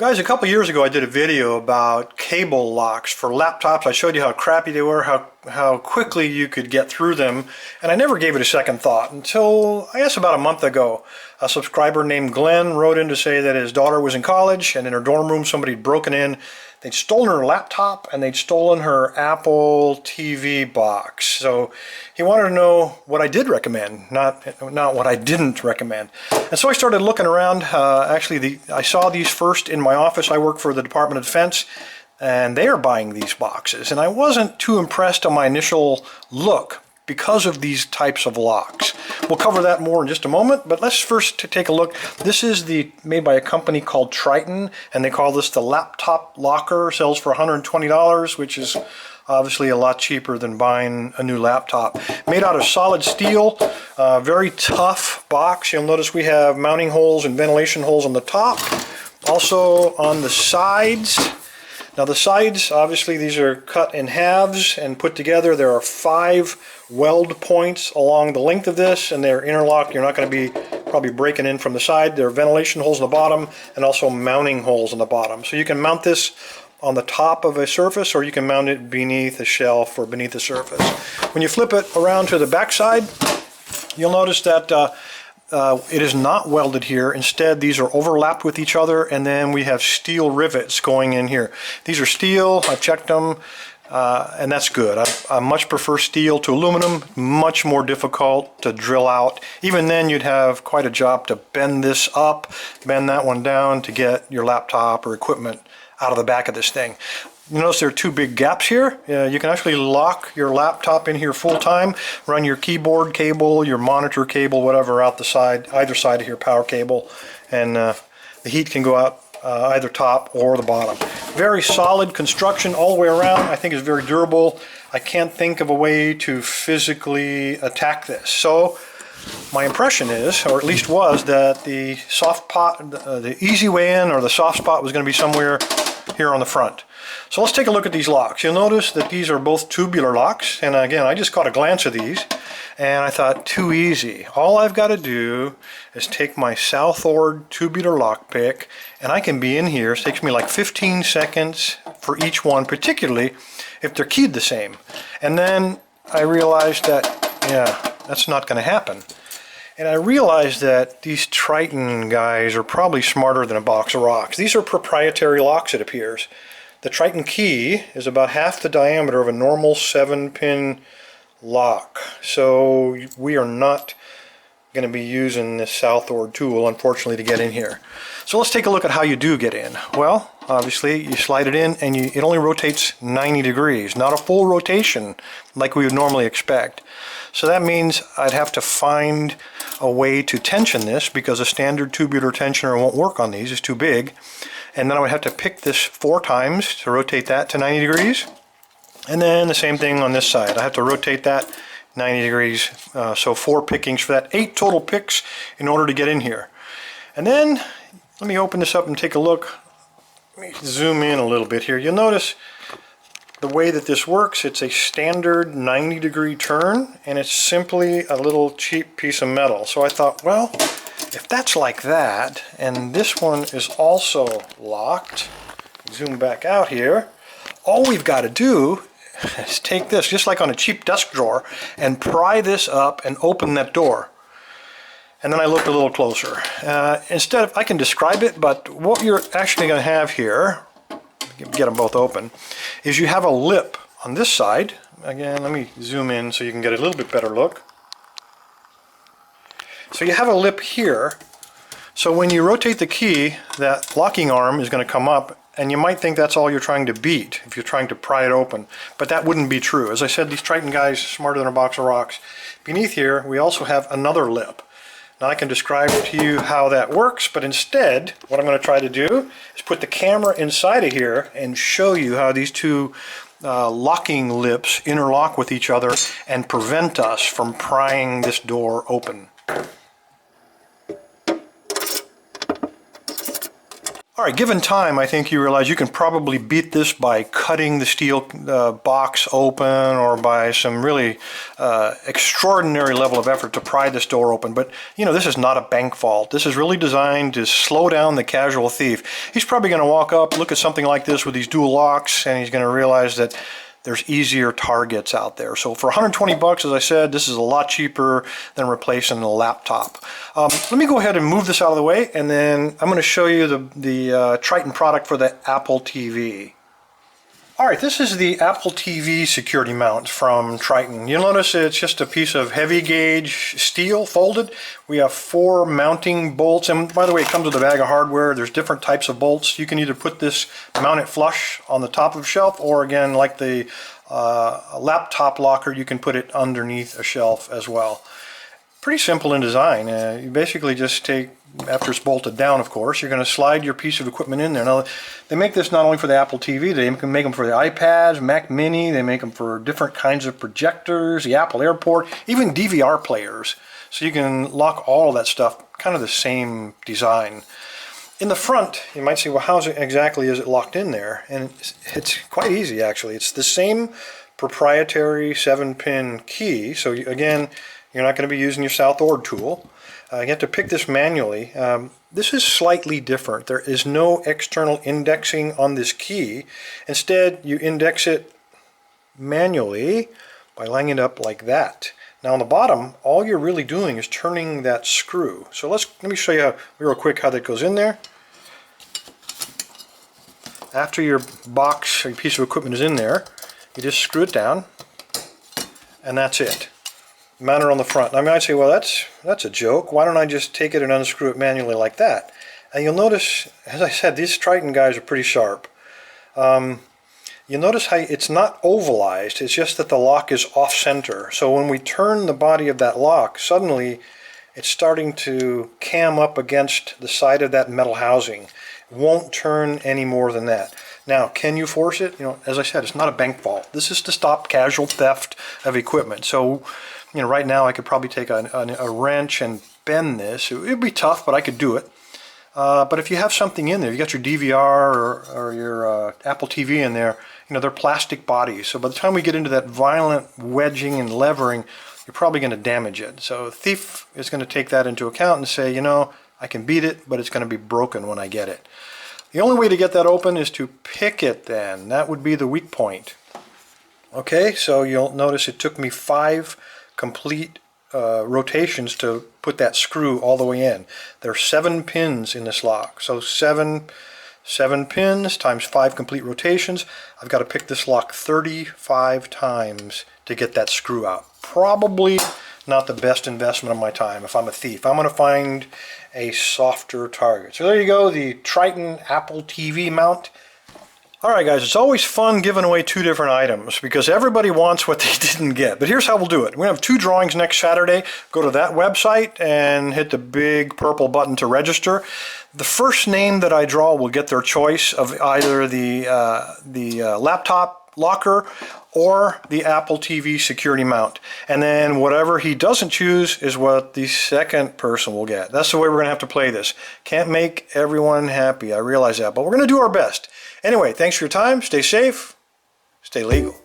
Guys, a couple years ago I did a video about cable locks for laptops. I showed you how crappy they were, how quickly you could get through them, and I never gave it a second thought until, I guess, about a month ago. A subscriber named Glenn wrote in to say that his daughter was in college, and in her dorm room somebody had broken in. They'd stolen her laptop and they'd stolen her Apple TV box. So he wanted to know what I did recommend, not what I didn't recommend. And so I started looking around. I saw these first in my office. I work for the Department of Defense, and they are buying these boxes. And I wasn't too impressed on my initial look because of these types of locks. We'll cover that more in just a moment, but let's first take a look. This is made by a company called Tryten, and they call this the laptop locker. Sells for $120, which is obviously a lot cheaper than buying a new laptop. Made out of solid steel, very tough box. You'll notice we have mounting holes and ventilation holes on the top. Also on the sides. Now the sides, obviously these are cut in halves and put together. There are 5 weld points along the length of this, and they're interlocked. You're not going to be probably breaking in from the side. There are ventilation holes on the bottom and also mounting holes on the bottom. So you can mount this on the top of a surface, or you can mount it beneath a shelf or beneath the surface. When you flip it around to the back side, you'll notice that it is not welded here. Instead, these are overlapped with each other, and then we have steel rivets going in here. These are steel. I've checked them, and that's good. I much prefer steel to aluminum. Much more difficult to drill out. Even then, you'd have quite a job to bend this up, bend that one down to get your laptop or equipment out of the back of this thing. You notice there are 2 big gaps here. You can actually lock your laptop in here full time, run your keyboard cable, your monitor cable, whatever, out the side, either side of your power cable, and the heat can go out either top or the bottom. Very solid construction all the way around. I think it's very durable. I can't think of a way to physically attack this. So my impression is, or at least was, that the the easy way in, or the soft spot, was going to be somewhere here on the front. So let's take a look at these locks. You'll notice that these are both tubular locks, and again, I just caught a glance of these and I thought, too easy. All I've got to do is take my Southord tubular lock pick and I can be in here. It takes me like 15 seconds for each one, particularly if they're keyed the same. And then I realized that, yeah, that's not going to happen. And I realized that these Tryten guys are probably smarter than a box of rocks. These are proprietary locks, it appears. The Tryten key is about half the diameter of a normal 7-pin lock. So we are not going to be using this Southord tool, unfortunately, to get in here. So let's take a look at how you do get in. Well, obviously you slide it in and it only rotates 90 degrees, not a full rotation like we would normally expect. So that means I'd have to find a way to tension this, because a standard tubular tensioner won't work on these, it's too big. And then I would have to pick this 4 times to rotate that to 90 degrees. And then the same thing on this side. I have to rotate that 90 degrees. So 4 pickings for that. 8 total picks in order to get in here. And then, let me open this up and take a look. Let me zoom in a little bit here. You'll notice the way that this works. It's a standard 90-degree turn, and it's simply a little cheap piece of metal. So I thought, well, if that's like that, and this one is also locked, zoom back out here, all we've got to do is take this, just like on a cheap desk drawer, and pry this up and open that door. And then I looked a little closer. Instead of, I can describe it, but what you're actually going to have here, get them both open, is you have a lip on this side. Again, let me zoom in so you can get a little bit better look. So you have a lip here. So when you rotate the key, that locking arm is going to come up, and you might think that's all you're trying to beat if you're trying to pry it open. But that wouldn't be true. As I said, these Tryten guys are smarter than a box of rocks. Beneath here, we also have another lip. Now I can describe to you how that works, but instead, what I'm going to try to do is put the camera inside of here and show you how these 2 locking lips interlock with each other and prevent us from prying this door open. All right, given time, I think you realize you can probably beat this by cutting the steel box open, or by some really extraordinary level of effort to pry this door open. But, you know, this is not a bank vault. This is really designed to slow down the casual thief. He's probably going to walk up, look at something like this with these dual locks, and he's going to realize that there's easier targets out there. So for 120 bucks, as I said, this is a lot cheaper than replacing a laptop. Let me go ahead and move this out of the way, and then I'm going to show you the Tryten product for the Apple TV. All right, this is the Apple TV security mount from Tryten. You'll notice it's just a piece of heavy gauge steel folded. We have 4 mounting bolts, and by the way, it comes with a bag of hardware. There's different types of bolts. You can either put this, mount it flush on the top of a shelf, or again, like the laptop locker, you can put it underneath a shelf as well. Pretty simple in design. You basically just take, after it's bolted down, of course, you're going to slide your piece of equipment in there. Now, they make this not only for the Apple TV, they can make them for the iPads, Mac Mini, they make them for different kinds of projectors, the Apple Airport, even DVR players. So you can lock all of that stuff, kind of the same design. In the front, you might say, well, how exactly is it locked in there? And it's quite easy, actually. It's the same proprietary 7-pin key. So again, you're not going to be using your South Ord tool. You have to pick this manually. This is slightly different. There is no external indexing on this key. Instead, you index it manually by lining it up like that. Now on the bottom, all you're really doing is turning that screw. So let me show you real quick how that goes in there. After your box or your piece of equipment is in there, you just screw it down, and that's it. Mount it on the front. I mean, I'd say, well, that's a joke. Why don't I just take it and unscrew it manually like that? And you'll notice, as I said, these Tryten guys are pretty sharp. You'll notice how it's not ovalized. It's just that the lock is off-center. So when we turn the body of that lock, suddenly it's starting to cam up against the side of that metal housing. It won't turn any more than that. Now, can you force it? You know, as I said, it's not a bank vault. This is to stop casual theft of equipment. So, you know, right now I could probably take a wrench and bend this. It would be tough, but I could do it. But if you have something in there, you got your DVR or your Apple TV in there, you know, they're plastic bodies. So by the time we get into that violent wedging and levering, you're probably going to damage it. So a thief is going to take that into account and say, you know, I can beat it, but it's going to be broken when I get it. The only way to get that open is to pick it then. That would be the weak point. Okay, so you'll notice it took me 5 complete rotations to put that screw all the way in. There are 7 pins in this lock. So 7 pins times 5 complete rotations. I've got to pick this lock 35 times to get that screw out. Probably not the best investment of my time if I'm a thief. I'm going to find a softer target. So there you go, the Tryten Apple TV mount. Alright guys, it's always fun giving away 2 different items because everybody wants what they didn't get. But here's how we'll do it. We're going to have 2 drawings next Saturday. Go to that website and hit the big purple button to register. The first name that I draw will get their choice of either the laptop locker or the Apple TV security mount. And then whatever he doesn't choose is what the second person will get. That's the way we're going to have to play this. Can't make everyone happy, I realize that, but we're going to do our best. Anyway, thanks for your time. Stay safe. Stay legal.